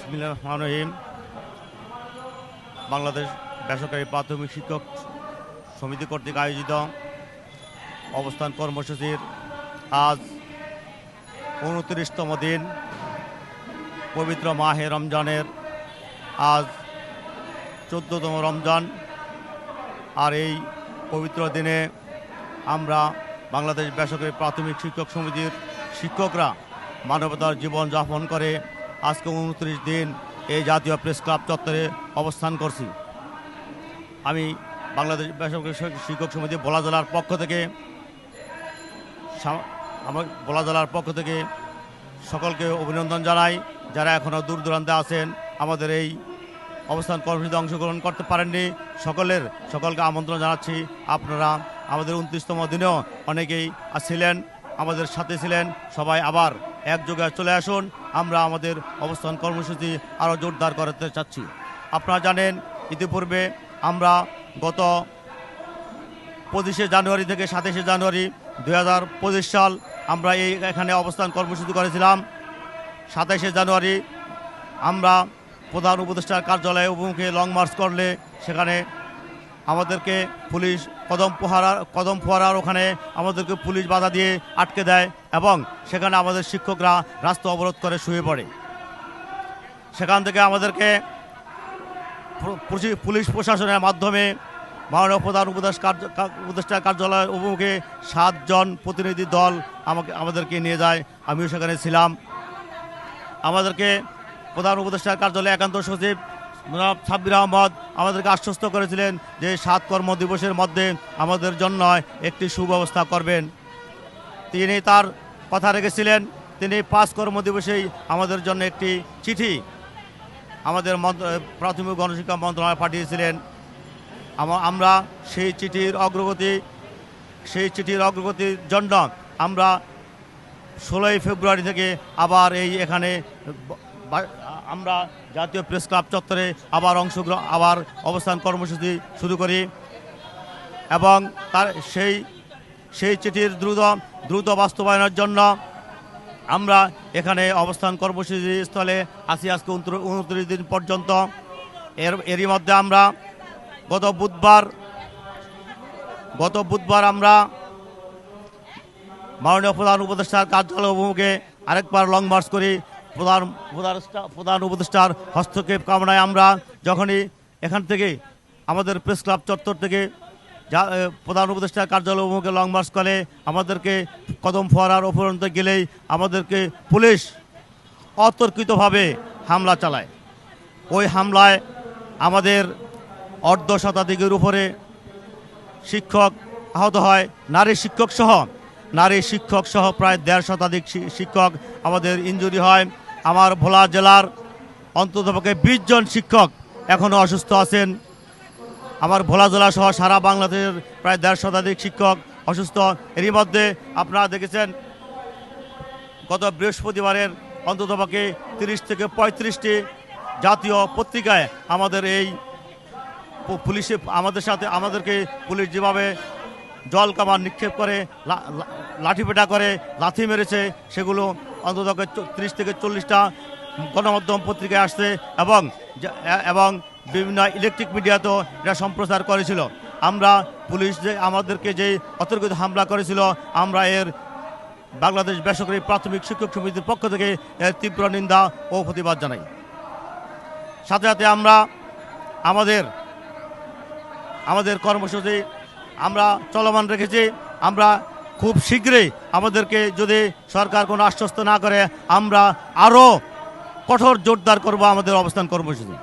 বিসমিল্লাহির রহমানির রহিম। বাংলাদেশ বেসরকারি প্রাথমিক শিক্ষক সমিতি কর্তৃক আয়োজিত অবস্থান কর্মসূচির আজ ২৯তম দিন। পবিত্র মাহে রমজানের আজ ১৪তম রমজান। আর এই পবিত্র দিনে আমরা বাংলাদেশ বেসরকারি প্রাথমিক শিক্ষক সমিতির শিক্ষকরা মানবতার জীবন যাপন করে আজকে ২৯ দিন এই জাতীয় প্রেস ক্লাব চত্বরে অবস্থান করছি। আমি বাংলাদেশ বেসরকারি শিক্ষক সমিতি ভোলা জেলার পক্ষ থেকে সকলকে অভিনন্দন জানাই। যারা এখনও দূর দূরান্তে আছেন আমাদের এই অবস্থান কর্মসূচিতে অংশগ্রহণ করতে পারেননি, সকলকে আমন্ত্রণ জানাচ্ছি। আপনারা আমাদের ২৯তম দিনেও অনেকেই ছিলেন, আমাদের সাথে ছিলেন। সবাই আবার একযোগে চলে আসুন। আমরা আমাদের অবস্থান কর্মসূচি আরও জোরদার করতে চাচ্ছি। আপনারা জানেন ইতিপূর্বে আমরা গত ২৫শে জানুয়ারি থেকে ২৭শে জানুয়ারি ২০২৫ সাল আমরা এখানে অবস্থান কর্মসূচি করেছিলাম। ২৭শে জানুয়ারি আমরা প্রধান উপদেষ্টার কার্যালয়ে অভিমুখে লং মার্চ করলে সেখানে আমাদেরকে পুলিশ কদম ফোয়ারার ওখানে আমাদেরকে পুলিশ বাধা দিয়ে আটকে দেয় এবং সেখানে আমাদের শিক্ষকরা রাস্তা অবরোধ করে শুয়ে পড়ে। সেখান থেকে আমাদেরকে পুলিশ প্রশাসনের মাধ্যমে মাননীয় প্রধান উপদেষ্টার কার্যালয়ের অভিমুখে ৭ জন প্রতিনিধি দল আমাদেরকে নিয়ে যায়। আমিও সেখানে ছিলাম। আমাদেরকে প্রধান উপদেষ্টার কার্যালয়ে একান্ত সচিব জনাব সাব্বির আহমদ আমাদেরকে আশ্বস্ত করেছিলেন যে ৭ কর্মদিবসের মধ্যে আমাদের জন্য একটি সুব্যবস্থা করবেন। তিনি তার কথা রেখেছিলেন। তিনি ৫ কর্মদিবসেই আমাদের জন্য একটি চিঠি আমাদের প্রাথমিক গণশিক্ষা মন্ত্রণালয়ে পাঠিয়েছিলেন। আমরা সেই চিঠির অগ্রগতির জন্য আমরা ১৬ই ফেব্রুয়ারি থেকে আবার এখানে আমরা জাতীয় প্রেস ক্লাব চত্বরে আবার অবস্থান কর্মসূচি শুরু করি এবং তার সেই চিঠির দ্রুত বাস্তবায়নের জন্য আমরা এখানে অবস্থান কর্মসূচি স্থলে আছি আজকে ২৯ দিন পর্যন্ত। এরই মধ্যে আমরা গত বুধবার আমরা মাননীয় প্রধান উপদেষ্টার কার্যালয় অভিমুখে আরেকবার লং মার্চ করি। প্রধান উপদেষ্টার হস্তক্ষেপ কামনায় আমরা যখনই এখান থেকে আমাদের প্রেস ক্লাব চত্বর থেকে প্রধান উপদেষ্টার কার্যালয় অভিমুখে লং মার্চ করে আমাদেরকে কদম ফোয়ারার উপরন্ত গেলেই আমাদেরকে পুলিশ অতর্কিতভাবে হামলা চালায়। ওই হামলায় আমাদের অর্ধশতাধিকের উপরে শিক্ষক আহত হয়। নারী শিক্ষক সহ প্রায় ১.৫ শতাধিক শিক্ষক আমাদের ইনজুরি হয়। আমার ভোলা জেলার অন্ততপক্ষে ২০ জন শিক্ষক এখনও অসুস্থ আছেন। আমার ভোলা জেলা সহ সারা বাংলাদেশের প্রায় ১.৫ শতাধিক শিক্ষক অসুস্থ। এরই মধ্যে আপনারা দেখেছেন গত বৃহস্পতিবারের অন্ততপক্ষে ৩০ থেকে ৩৫টি জাতীয় পত্রিকায় আমাদের এই আমাদেরকে পুলিশ যেভাবে জল কামান নিক্ষেপ করে, লাঠিপেটা করে, লাথি মেরেছে, সেগুলো অন্তত ৩০ থেকে ৪০টা গণমাধ্যম পত্রিকায় আসছে এবং বিভিন্ন ইলেকট্রিক মিডিয়াতেও এটা সম্প্রচার করেছিল। আমরা পুলিশ যে আমাদেরকে যে অতর্কিত হামলা করেছিল, আমরা এর বাংলাদেশ বেসরকারি প্রাথমিক শিক্ষক সমিতির পক্ষ থেকে এর তীব্র নিন্দা ও প্রতিবাদ জানাই। সাথে সাথে আমরা আমাদের কর্মসূচি আমরা চলমান রেখেছি। আমরা খুব শীঘ্রই আমাদেরকে যদি সরকার কোনো আশ্বস্ত না করে আমরা আরও কঠোর জোরদার করব আমাদের অবস্থান কর্মসূচি।